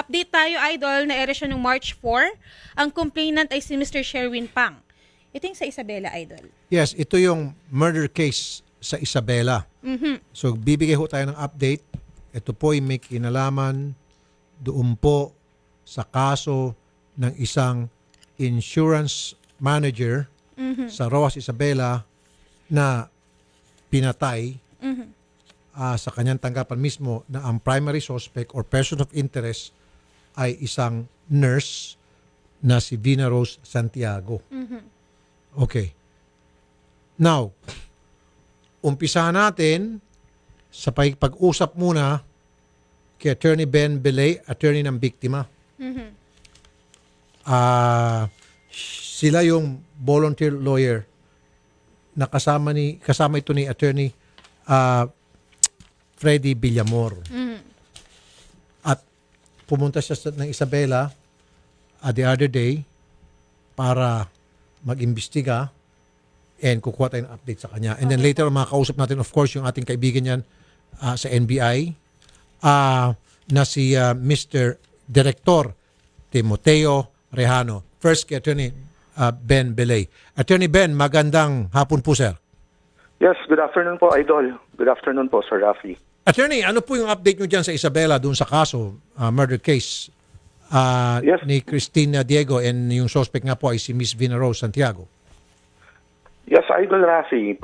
update tayo, Idol, na ere siya noong March 4. Ang complainant ay si Mr. Sherwin Pang. Ito yung sa Isabela, Idol. Yes, ito yung murder case sa Isabela. So, bibigay ho tayo ng update. Ito po ay may kinalaman doon po sa kaso ng isang insurance manager sa Roas Isabela na pinatay sa kanyang tanggapan mismo na ang primary suspect or person of interest ay isang nurse na si Vina Rose Santiago. Okay. Now, umpisahan natin sa pag-usap muna kay Attorney Ben Belay, attorney ng biktima. Sila yung volunteer lawyer na kasama ito ni Attorney Freddy Villamor. At pumunta siya ng Isabela the other day para mag-imbestiga and kukuha tayo ng update sa kanya. And then later, makakausap natin, of course, yung ating kaibigan yan sa NBI na si Mr. Director Timoteo Rejano. First, kay Attorney Ben Belay. Attorney Ben, magandang hapon po, sir. Yes, good afternoon po, Idol. Good afternoon po, Sir Rafi. Attorney, ano po yung update nyo dyan sa Isabela doon sa kaso, murder case Yes. ni Cristina Diego and yung suspect nga po ay si Miss Vina Rose Santiago? Yes, Idol Rafi,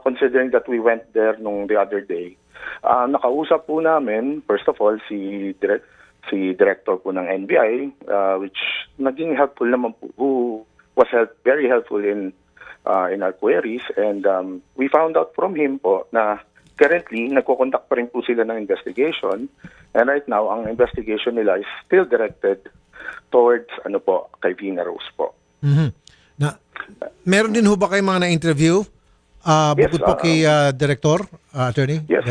considering that we went there nung the other day, nakausap po namin, first of all, si director po ng NBI, which naging helpful naman po, who was very helpful in our queries, and we found out from him po na currently nagko-conduct pa rin po sila ng investigation, and right now ang investigation nila is still directed towards kay Vina Rose po. Na, meron din ho ba kayong mga na-interview? Bukod po kay Director, Attorney? Yes,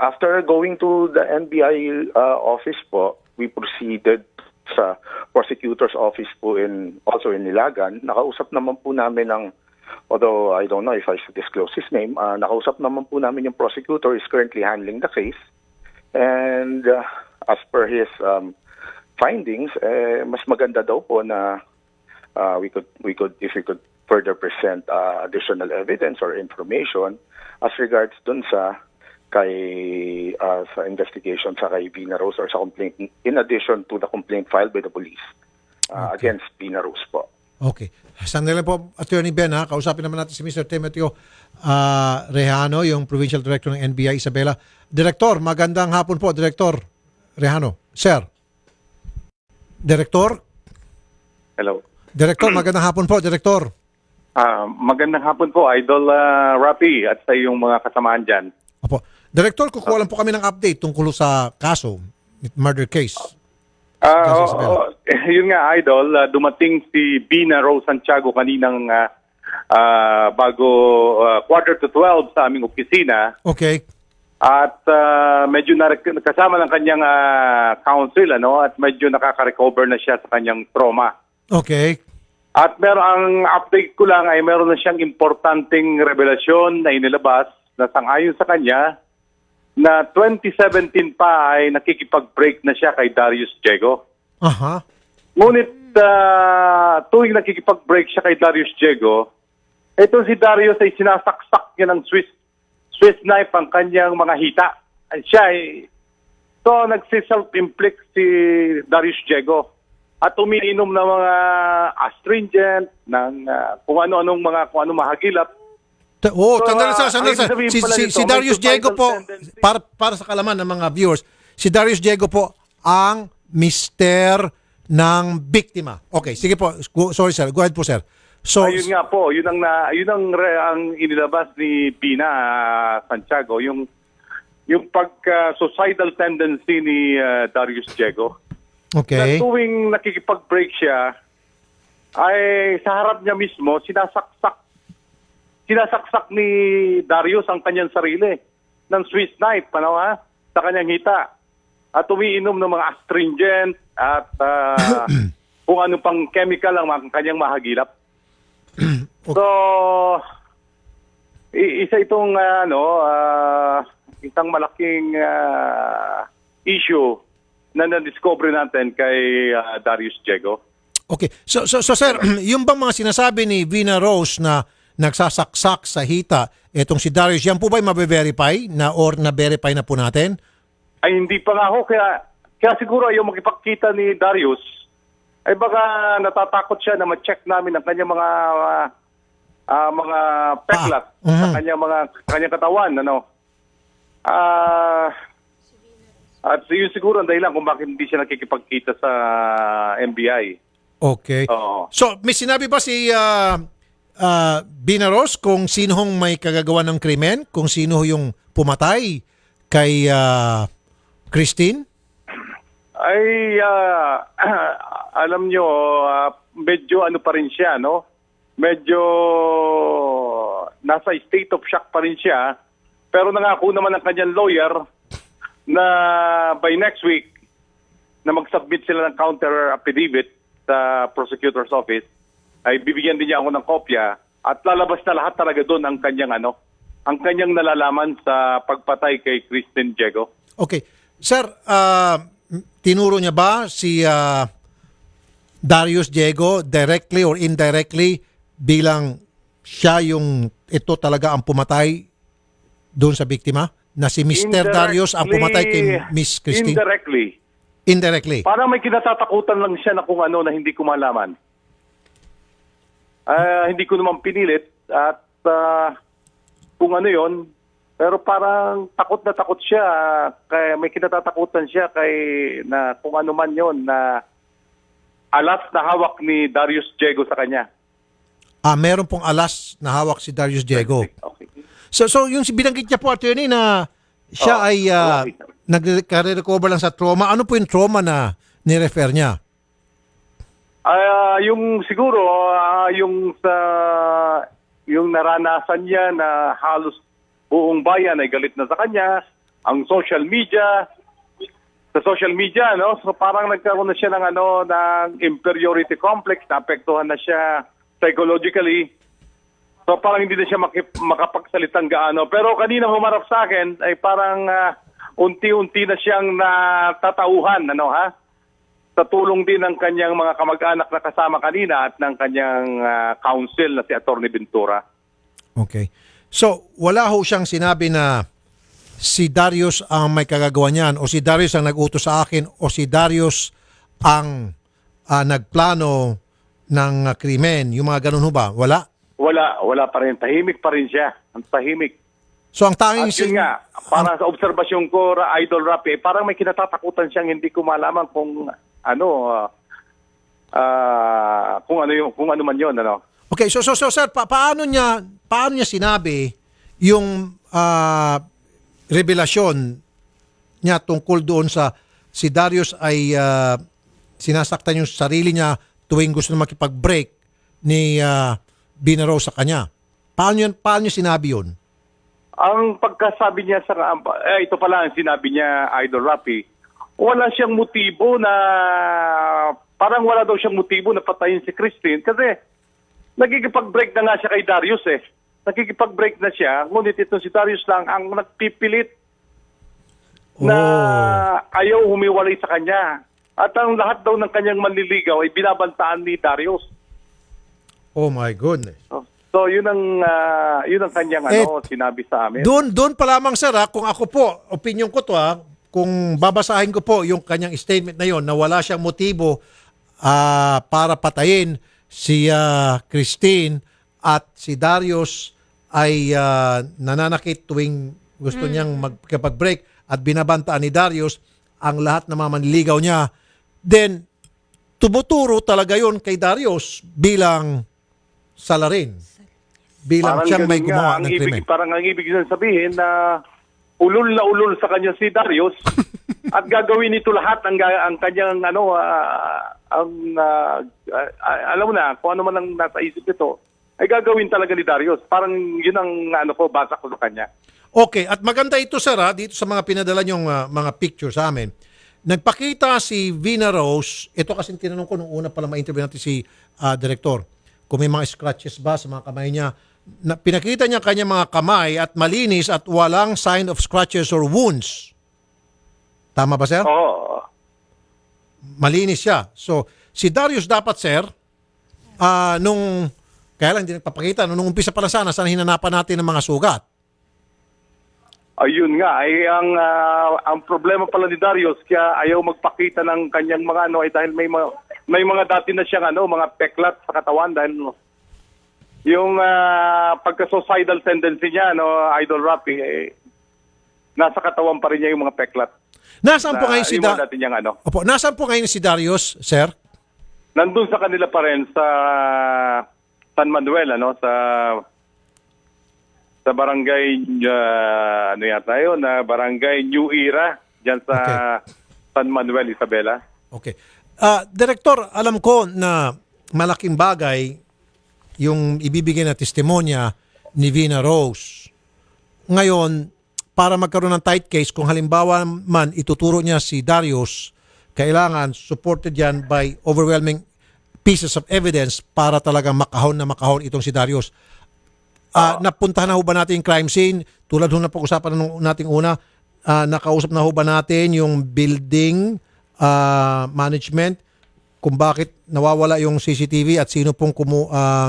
after going to the NBI office po, we proceeded sa prosecutor's office po also in Ilagan. Nakausap naman po namin although I don't know if I should disclose his name, nakausap naman po namin yung prosecutor is currently handling the case. And as per his findings, mas maganda daw po na if we could further present additional evidence or information as regards dun sa investigation sa kay Vina Rose or sa complaint, in addition to the complaint filed by the police against Vina Rose po. Okay. Sandali po, Attorney Ben, kausapin naman natin si Mr. Timoteo Rejano, yung Provincial Director ng NBI Isabela. Director, magandang hapon po, Director Rejano. Sir. Director? Hello. Director, magandang hapon po, Director. Magandang hapon po, Idol Rafi at sa iyong mga kasamaan dyan. Opo. Director, kukuha lang po kami ng update tungkol sa kaso, murder case. Yun nga, Idol, dumating si Vina Rose Santiago kaninang bago 11:45 sa aming opisina. Okay. At medyo kasama ng kanyang counsel, at medyo nakaka-recover na siya sa kanyang trauma. Okay. At ang update ko lang ay meron na siyang importanteng revelasyon na inilabas na sang-ayon sa kanya na 2017 pa ay nakikipag-break na siya kay Darius Diego. Aha. Ngunit tuwing nakikipag-break siya kay Darius Diego, ito si Darius ay sinasaksak niya ng Swiss knife ang kanyang mga hita. So nagsi-self-inflict si Darius Diego at umiinom ng mga astringent, ng kung ano-anong mahagilap. Sandali. Si Darius Diego po, para sa kalaman ng mga viewers, si Darius Diego po ang mister ng biktima. Okay, sige po. Sorry sir, go ahead po sir. So, ayun nga po, yun ang inilabas ni Vina Santiago, yung pagka-suicidal tendency ni Darius Diego. Okay. Na tuwing nakikipag-break siya, ay sa harap niya mismo, sinasaksak ni Darius ang kanyang sarili ng Swiss knife, sa kanyang hita. At umiinom ng mga astringent at kung ano pang chemical ang kanyang mahagilap. So, isa itong isang malaking issue na na-discover natin kay Darius Diego. Okay. So sir, yung bang mga sinasabi ni Vina Rose na nagsasaksak sa hita, etong si Darius, yan po ba mabe-verify na or na-verify na po natin? Ay hindi pa nga ho, kaya siguro ayaw makipagkita ni Darius, ay baka natatakot siya na ma-check namin ang kanyang mga peklat sa kanyang katawan, ano. At yun siguro ang dahilan kung bakit hindi siya nakikipagkita sa NBI. Okay. Oo. So, may sinabi ba si Vina Rose kung sino hong may kagagawa ng krimen? Kung sino yung pumatay kay Christine? Ay, alam nyo, medyo ano pa rin siya, no? Medyo nasa state of shock pa rin siya. Pero nangako naman ang kanyang lawyer na by next week na mag-submit sila ng counter affidavit sa prosecutor's office, ay bibigyan din niya ako ng kopya at lalabas na lahat talaga doon ang kanyang ang kanyang nalalaman sa pagpatay kay Christine Diego. Okay. Sir, tinuro niya ba si Darius Diego directly or indirectly bilang siya yung ito talaga ang pumatay doon sa biktima? Na si Mr. Darius ang pumatay kay Miss Christine? Indirectly. Indirectly. Parang may kinatatakutan lang siya na kung ano na hindi ko malaman. Hindi ko naman pinilit at kung ano yon, pero parang takot na takot siya, kaya may kinatatakutan siya kay na kung ano man yon na alas na hawak ni Darius Diego sa kanya. Meron pong alas na hawak si Darius Diego. Okay. So yung binanggit niya po, attorney, na siya ay nagre-recover lang sa trauma. Ano po yung trauma na ni-refer niya? Yung siguro, yung naranasan niya na halos buong bayan ay galit na sa kanya, ang social media, no? So parang nagkaroon na siya ng ng inferiority complex, naapektuhan na siya psychologically. So parang hindi na siya makapagsalitang gaano. Pero kanina humarap sa akin ay parang unti-unti na siyang natatauhan, sa tulong din ng kanyang mga kamag-anak na kasama kanina at ng kanyang counsel na si Atty. Ventura. Okay. So, wala ho siyang sinabi na si Darius ang may kagagawa niyan o si Darius ang nag-utos sa akin o si Darius ang nagplano ng krimen. Yung mga ganun ho ba? Wala? Wala pa rin. Tahimik pa rin siya. Ang tahimik. So, ang tanging... At yun nga, para sa obserbasyon ko, Idol Rapi, parang may kinatatakutan siyang hindi ko malaman kung kung ano man yun, Okay, so sir, paano niya sinabi yung revelasyon niya tungkol doon sa si Darius ay sinasaktan yung sarili niya tuwing gusto na makipag-break ni Vina Rose sa kanya? Paano niya sinabi yun? Ang pagkasabi niya ito pala ang sinabi niya, Idol Rapi, wala siyang motibo na, parang wala daw siyang motibo na patayin si Christine kasi nagkikipag-break na nga siya kay Darius Nakikipag-break na siya, ngunit ito si Darius lang ang nagpipilit na ayaw humiwalay sa kanya. At ang lahat daw ng kanyang manliligaw ay binabantaan ni Darius. Oh my goodness. So yun ang kanyang sinabi sa amin. Doon pa lamang sir, kung ako po, opinion ko to kung babasahin ko po yung kanyang statement na yon na wala siyang motibo para patayin si Christine at si Darius ay nananakit tuwing gusto niyang magkapag-break at binabantaan ni Darius ang lahat ng mga manliligaw niya, then tumuturo talaga yon kay Darius bilang salarin. Bilang parang siyang may gumawa ng krimen. Parang ang ibig sabihin na ulol na ulol sa kanya si Darius at gagawin nito lahat ang kanyang alam mo na kung ano man ang nasa isip nito ay gagawin talaga ni Darius. Parang yun ang basa ko sa kanya. Okay, at maganda ito sir dito sa mga pinadala niyong mga picture sa amin. Nagpakita si Vina Rose, ito kasi tinanong ko nung una pa lang ma-interview natin si Director, kung may mga scratches ba sa mga kamay niya. Pinakita niya kanya mga kamay at malinis at walang sign of scratches or wounds. Tama ba, sir? Oo. malinis siya. So, si Darius dapat, sir, kaya lang hindi nagpapakita, nung umpisa pa lang sana hinanapan natin ng mga sugat. Ayun nga, ay ang problema pala ni Darius kaya ayaw magpakita ng kanyang mga ay dahil may mga dati na siyang mga peklat sa katawan dahil yung pagka-suicidal tendency niya, Idol Rapi, nasa katawan pa rin niya yung mga peklat. Nasaan po ngayon si yung mga dati niyang Opo, nasaan po ngayon si Darius, sir? Nandun sa kanila pa rin sa San Manuel, sa barangay, yata yun, barangay New Era, dyan sa San Manuel, Isabela. Okay. Direktor, alam ko na malaking bagay yung ibibigay na testimonya ni Vina Rose. Ngayon, para magkaroon ng tight case, kung halimbawa man ituturo niya si Darius, kailangan supported yan by overwhelming pieces of evidence para talagang makahon itong si Darius. Napuntahan na ho ba natin yung crime scene? Tulad ho na pag-usapan nating una, nakausap na ho ba natin yung building management kung bakit nawawala yung CCTV at sino pong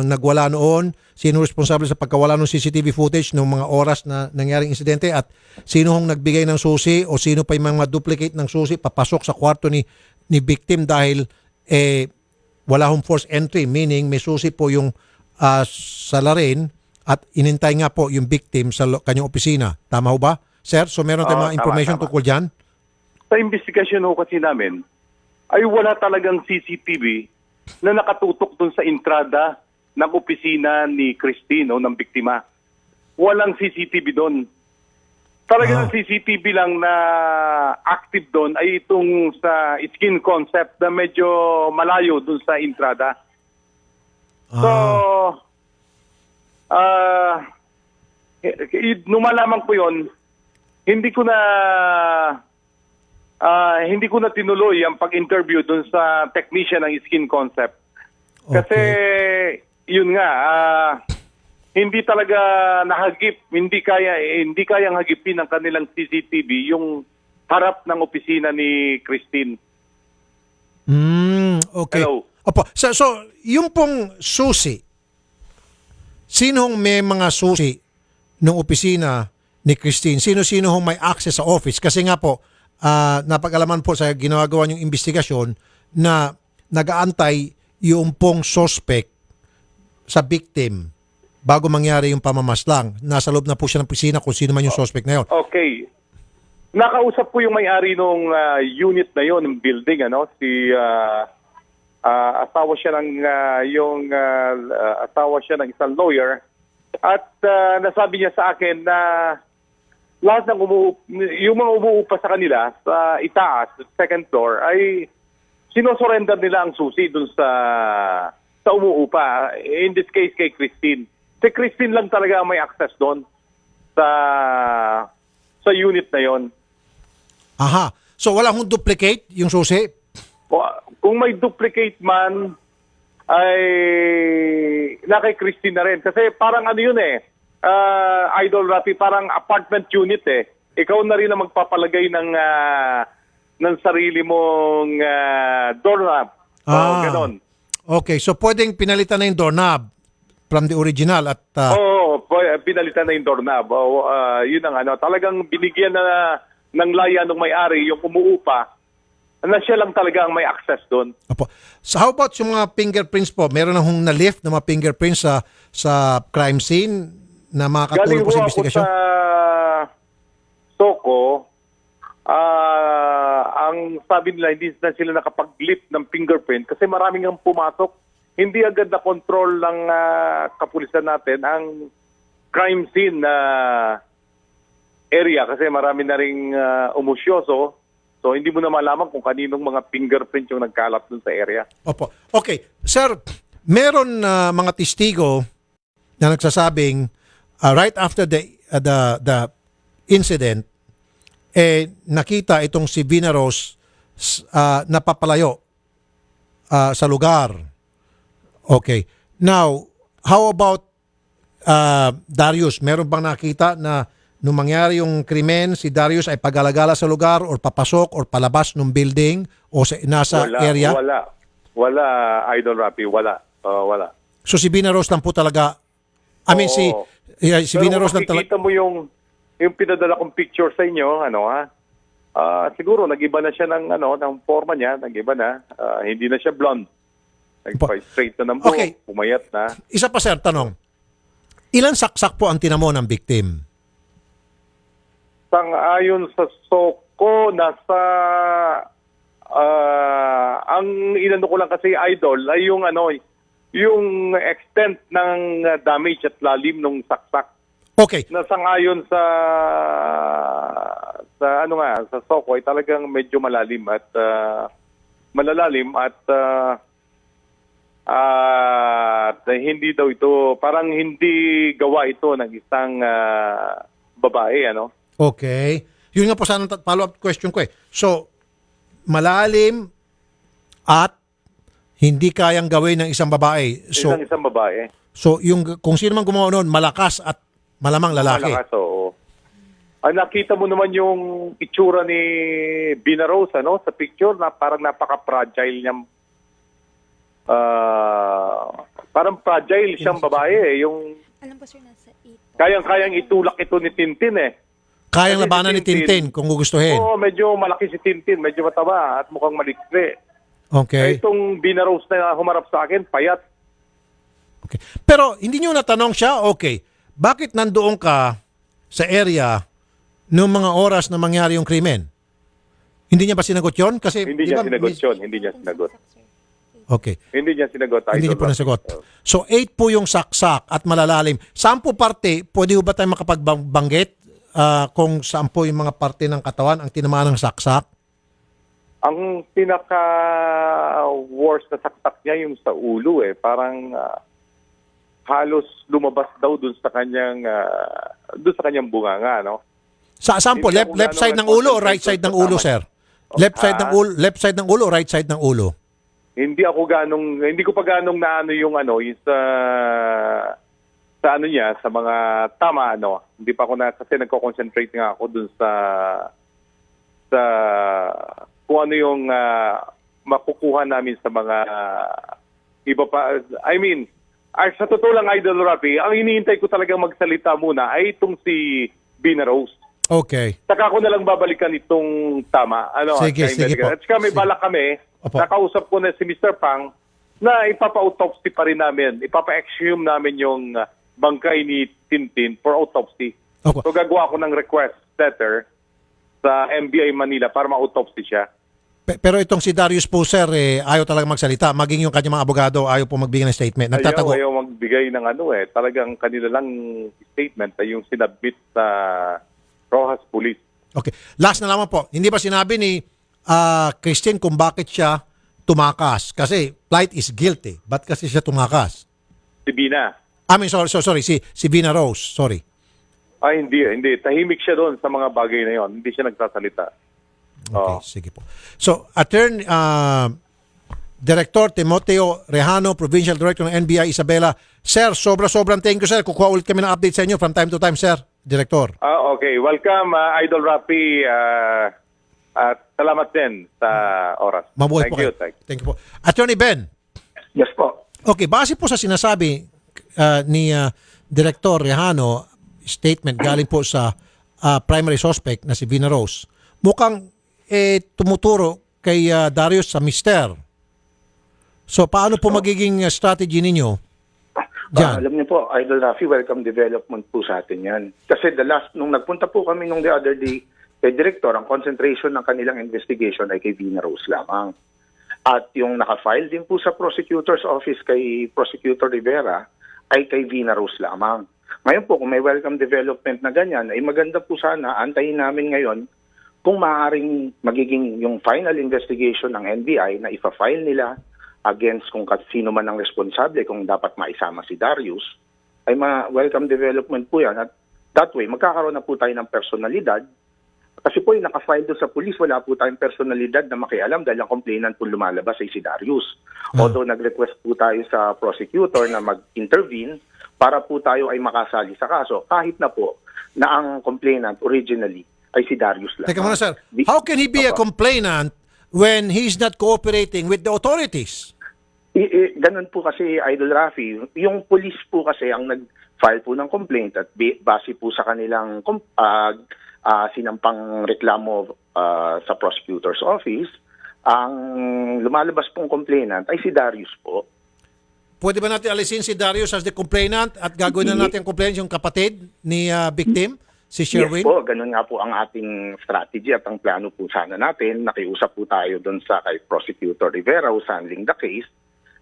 nagwala noon, sino responsable sa pagkawala ng CCTV footage ng mga oras na nangyaring insidente at sino hong nagbigay ng susi o sino pa yung mga duplicate ng susi papasok sa kwarto ni victim dahil wala hong forced entry, meaning may susi po yung salarin at inintay nga po yung victim sa kanyang opisina. Tama ho ba, sir? So meron tayong mga information tungkol dyan? Sa investigasyon ho kasi namin, ay wala talagang CCTV na nakatutok dun sa entrada ng opisina ni Christine o ng biktima. Walang CCTV doon. Talagang CCTV lang na active doon ay itong sa skin concept na medyo malayo dun sa entrada. So, nung malaman ko yun, hindi ko na tinuloy ang pag-interview dun sa technician ng skin concept. Kasi yun nga, hindi talaga nahagip, hindi kayang hagipin ng kanilang CCTV yung harap ng opisina ni Christine. Okay. Hello. Opo. So, yung pong susi, sinong may mga susi ng opisina ni Christine? Sino-sino hong may access sa office? Kasi nga po, napag-alaman po sa ginagawa niyong investigasyon na nag-aantay yung pong suspect sa victim bago mangyari yung pamamaslang. Nasa loob na po siya ng opisina kung sino man yung suspect na yun. Okay. Nakausap po yung may-ari nung unit na yon, ng building, si asawa siya ng isang lawyer at nasabi niya sa akin na lahat ng yung mga umuupa sa kanila sa itaas, second floor, ay sinosurrender nila ang susi dun sa umuupa. In this case, kay Christine. Si Christine lang talaga may access doon sa unit na yon. Aha. So wala hong duplicate yung susi? Kung may duplicate man, ay na kay Christine na rin. Kasi parang yun Idol Rafi, parang apartment unit Ikaw na rin ang magpapalagay ng sarili mong doorknob. Ganon. Okay, so pwedeng pinalitan na yung doorknob from the original at... pinalitan na yung doorknob. Yun ang talagang binigyan na ng laya ng may-ari yung umuupa na siya lang talaga ang may access doon. Opo. So how about yung mga fingerprints po? Meron na hong na-lift na mga fingerprints sa crime scene na makakatulong po sa investigasyon? Galing po ako sa Soko. Ang sabi nila, hindi na sila nakapag-lift ng fingerprint kasi maraming ang pumasok. Hindi agad na control ng kapulisan natin ang crime scene na area kasi marami na ring umusyoso. So, hindi mo na malaman kung kaninong mga fingerprint yung nagkalat dun sa area. Opo. Okay. Sir, meron mga testigo na nagsasabing right after the incident, nakita itong si Vina Rose napapalayo sa lugar. Okay. Now, how about Darius? Meron bang nakita na nung mangyari yung krimen, si Darius ay pag-alagala sa lugar or papasok or palabas ng building o nasa area? Wala, Idol Rafi, wala. Wala. So si Bina Rose lang po talaga, si Oo. Bina Rose lang talaga. Pero makikita mo yung pinadala kong picture sa inyo, siguro nag-iba na siya ng forma niya, nag-iba na. Hindi na siya blonde. Nag-straight na ng buhok, Okay. pumayat na. Isa pa sir, tanong. Ilan saksak po ang tinamo ng victim? Sang-ayon sa Soko, nasa ang inano ko lang kasi, Idol, ay yung extent ng damage at lalim ng saksak. Okay. Na sang-ayon sa Soko ay talagang medyo malalalim at hindi daw ito, parang hindi gawa ito ng isang babae, Okay. Yun nga po sana follow-up question ko eh. So, malalim at hindi kayang gawin ng isang babae. So, isang babae. so kung sino man gumawa noon, malakas at malamang lalaki. Malakas, oo. Nakita mo naman yung itsura ni Bina Rose, sa picture, na parang napaka-fragile niya. Parang fragile siyang babae, yung Alam po sir, nasa 8. kayang-kayang itulak ito ni Tintin Kayang Kasi labanan ni si Tintin kung gugustuhin. Oo, medyo malaki si Tintin, medyo mataba at mukhang malikre. Okay. Itong Bina Rose na humarap sa akin, payat. Okay. Pero hindi nyo natanong siya, okay, bakit nandoon ka sa area noong mga oras na mangyari yung krimen? Hindi niya ba sinagot yon? Kasi, Hindi di niya ba, sinagot yun, hindi niya sinagot. Okay. Hindi niya sinagot. Hindi niya po nasagot. So, 8 po yung saksak at malalalim. Saan po parte, pwede ba tayo makapagbanggit kung saan po yung mga parte ng katawan ang tinamaan ng saksak? Ang pinaka-worst na saksak niya yung sa ulo Parang halos lumabas daw dun sa kanyang bunganga, Saan po? Hindi Left, ako left side ng ulo o right side ng ulo, sir? Left side ng ulo, left side ng ulo o right side ng ulo? Hindi ko pa ganong naano yung yung sa niya, sa mga tama, Hindi pa ako kasi nagko-concentrate nga ako dun sa kung ano yung makukuha namin sa mga iba pa. Sa totoo lang, Idol Rafi, ang iniintay ko talagang magsalita muna ay itong si Bina Rose. Okay. Saka ko na lang babalikan itong tama. Sige, sige po. At saka may Sige. balak kami, Opo. nakausap ko na si Mr. Pang na ipapa-autopsy pa rin namin. Ipapa-exhume namin yung bangkay ni Tintin for autopsy. Okay. So gagawa ko ng request letter sa NBI Manila para ma-autopsy siya. Pero itong si Darius po, sir, ayaw talaga magsalita. Maging yung kanyang mga abogado, ayaw po magbigay ng statement. Nagtatago. Ayaw magbigay ng Talagang kanila lang statement ay yung sinabit sa Rojas Police. Okay. Last na lamang po. Hindi ba sinabi ni Christine kung bakit siya tumakas? Kasi plight is guilty. Ba't kasi siya tumakas? Si Bina. Sorry. Si Bina Rose. Sorry. Hindi. Tahimik siya doon sa mga bagay na yon. Hindi siya nagsasalita. Okay, sige po. So, Attorney Director Timoteo Rejano, Provincial Director ng NBI Isabela. Sir, sobrang thank you, sir. Kukuha ulit kami ng update sa inyo from time to time, sir. Director. Okay. Welcome, Idol Rafi. At salamat din sa oras. Mabuhay po kayo. Thank you po. Attorney Ben. Yes po. Okay, base po sa sinasabi ni Director Rejano, statement galing po sa primary suspect na si Bina Rose, mukhang tumuturo kay Darius sa mister. So, paano po magiging strategy ninyo? Diyan. Alam niyo po, Idol Rafi, welcome development po sa atin yan. Kasi nung nagpunta po kami nung the other day kay Director, ang concentration ng kanilang investigation ay kay Bina Rose lamang. At yung nakafile din po sa prosecutor's office kay Prosecutor Rivera ay kay Bina Rose lamang. Ngayon po, kung may welcome development na ganyan, ay maganda po sana, antayin namin ngayon kung maaaring magiging yung final investigation ng NBI na ipa-file nila against kung sino man ang responsable, kung dapat maisama si Darius, ay welcome development po yan. At that way, magkakaroon na po tayo ng personalidad. Kasi po yung nakafile doon sa police, wala po tayong personalidad na makialam dahil ang complainant po lumalabas ay si Darius. Although nag-request po tayo sa prosecutor na mag-intervene para po tayo ay makasali sa kaso, kahit na po na ang complainant originally ay si Darius lamang. Teka muna, sir. How can he be a Opo. complainant when he's not cooperating with the authorities? Ganun po kasi, Idol Rafi, yung police po kasi ang nag-file po ng complaint at base po sa kanilang sinampang reklamo sa prosecutor's office, ang lumalabas pong complainant ay si Darius po. Pwede ba natin alisin si Darius as the complainant at gagawin na natin ang complainant yung kapatid ni victim, si Sherwin? Yes po, ganun nga po ang ating strategy at ang plano po sana natin. Nakiusap po tayo doon sa kay Prosecutor Rivera who's handling the case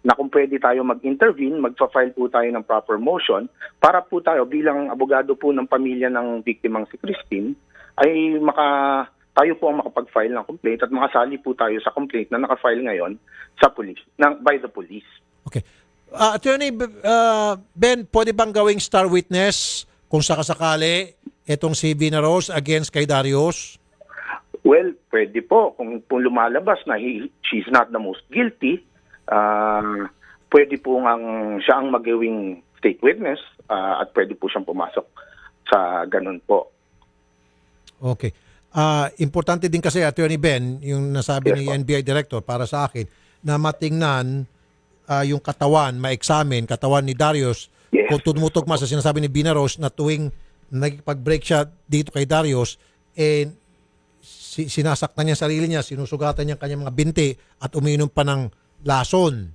na kung pwede tayo mag-intervene, magpa-file po tayo ng proper motion para po tayo bilang abogado po ng pamilya ng biktimang si Christine ay tayo po ang makapag-file ng complaint at makasali po tayo sa complaint na naka-file ngayon sa police, by the police. Okay. Attorney Ben, pwede bang gawing star witness kung sakasakali itong si Vina Rose against kay Darius? Well, pwede po. Kung lumalabas na she's not the most guilty, pwede po siya ang magawing state witness at pwede po siyang pumasok sa ganun po. Okay. Importante din kasi, Attorney Ben, yung nasabi Yes, ni po. NBI Director para sa akin, na matingnan yung katawan, ma-examine, katawan ni Darius, Yes. kung tumutugma sa sinasabi ni Vina Rose na tuwing nagpag-break siya dito kay Darius, sinasaktan niya sarili niya, sinusugatan niya ang kanyang mga binti at umiinom pa ng lason.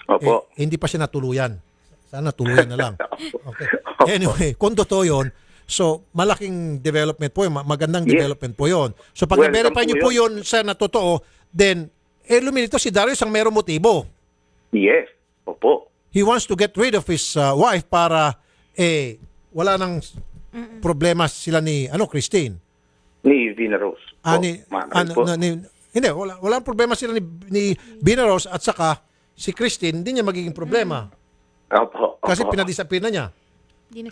Opo. Hindi pa siya natuluyan. Sana natuluyan na lang. Okay. Anyway, kung totoo yun, so malaking development po yun, magandang Yes. development po yun. So pag Welcome i-verify niyo po po yun, sir, na totoo, then, lumilito si Darius ang merong motibo. Yes. Opo. He wants to get rid of his wife para, wala nang problema sila ni, Christine. Ni Vina Rose. Po. Hindi, walang problema sila ni Vina Rose at saka si Christine, hindi niya magiging problema. Opo. Kasi Opo. pinadisappear na niya.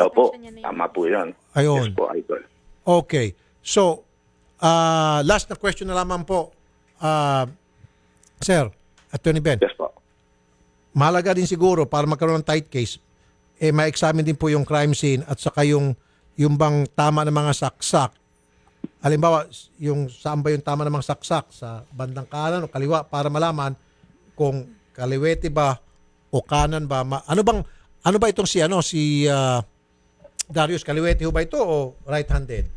Opo. Dinispensa niya na yun. Tama po yun. Ayun. Yes po, Idol. Okay. So, last na question na lamang po. Sir, Attorney Ben, Yes po. mahalaga din siguro para magkaroon ng tight case, ma-examine din po yung crime scene at saka yung bang tama ng mga saksak. Halimbawa, saan ba yung tama ng mga saksak? Sa bandang kanan o kaliwa para malaman kung kaliwete ba o kanan ba. Ano ba itong si Darius, kaliwete ho ba ito o right-handed?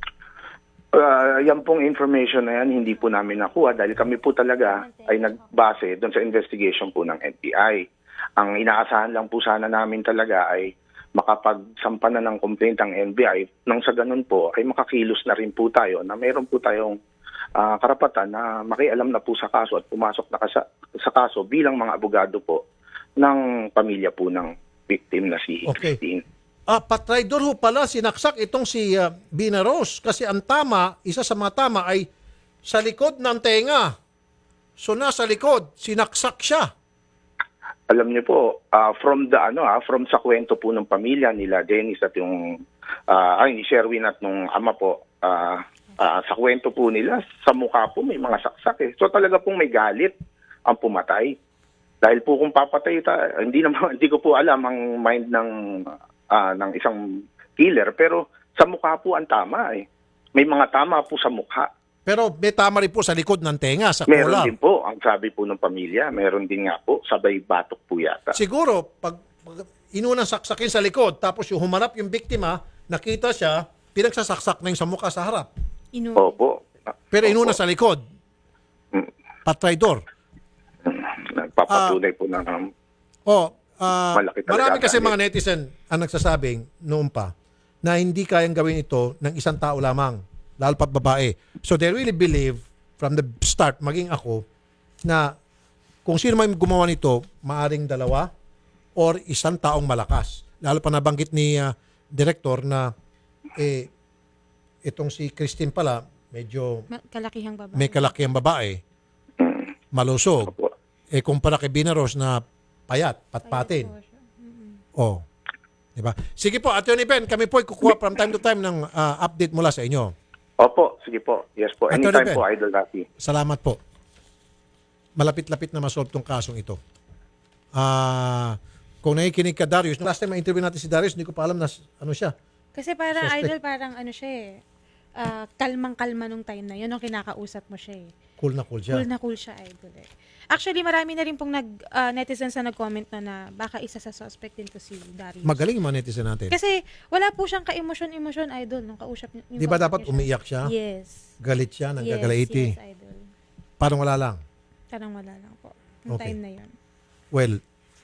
Yan pong information na yan, hindi po namin nakuha dahil kami po talaga ay nagbase doon sa investigation po ng NBI. Ang inaasahan lang po sana namin talaga ay makapagsampa na ng complaint ang NBI nang sa ganun po ay makakilos na rin po tayo na mayroon po tayong karapatan na makialam na po sa kaso at pumasok na sa kaso bilang mga abogado po ng pamilya po ng victim na si Okay. Christine. Patraidor ho pala, sinaksak itong si Vina Rose kasi ang tama, isa sa mga tama ay sa likod ng tenga. So nasa likod, sinaksak siya. Alam niyo po, from sa kwento po ng pamilya nila Dennis at yung ni Sherwin at nung ama po, sa kwento po nila, sa mukha po may mga saksak eh. So talaga pong may galit ang pumatay. Dahil po kung papatay hindi ko po alam ang mind ng isang killer, pero sa mukha po ang tama eh. May mga tama po sa mukha. Pero may tama rin po sa likod ng tenga, sa Meron kulang. din po, ang sabi po ng pamilya, meron din nga po, sabay batok po yata. Siguro, pag inunang saksakin sa likod, tapos yung humarap yung biktima, nakita siya, pinagsasaksak na yung sa mukha sa harap. Opo. Pero inuna sa likod. Patraidor. Nagpapatunay po ng Malaki talaga Marami ang kasi galit. mga netizen ang nagsasabing noon pa na hindi kayang gawin ito ng isang tao lamang, lalo pat babae. So they really believe from the start, maging ako, na kung sino man gumawa nito, maaring dalawa or isang taong malakas. Lalo pa nabanggit ni Director na itong si Christine pala, medyo Kalakihang babae. may kalakihang babae, malusog. Opo. Kumpara kay Vina Rose na payat, patpatin. Oh. Diba? Sige po, Attorney Ben, kami po kukuha from time to time ng update mula sa inyo. Opo, sige po. Yes po. Attorney Anytime Ben. po, Idol Rafi. Salamat po. Malapit-lapit na masolve tong kasong ito. Kung nakikinig ka, Darius, last time na-interview natin si Darius, hindi ko pa alam na ano siya, Kasi parang Suspect. idol, parang ano siya eh. Kalmang-kalma nung time na yun, nung kinakausap mo siya eh. Cool na cool siya. Cool na cool siya, idol eh. Actually, marami na rin pong netizens na nag-comment na baka isa sa suspect din to si Darius. Magaling yung mga netizen natin. Kasi wala po siyang ka-emosyon, idol, nung kausap niyo. Di ba dapat umiiyak siya? Yes. Galit siya, nanggagalaiti. Yes, idol. Parang wala lang. Parang wala lang po. Yung Okay. time na yun. Well,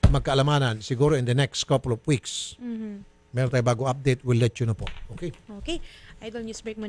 magkaalamanan, siguro in the next couple of weeks, Mhm. meron tayo bago update, we'll let you know po. Okay? Okay. Idol, news break muna.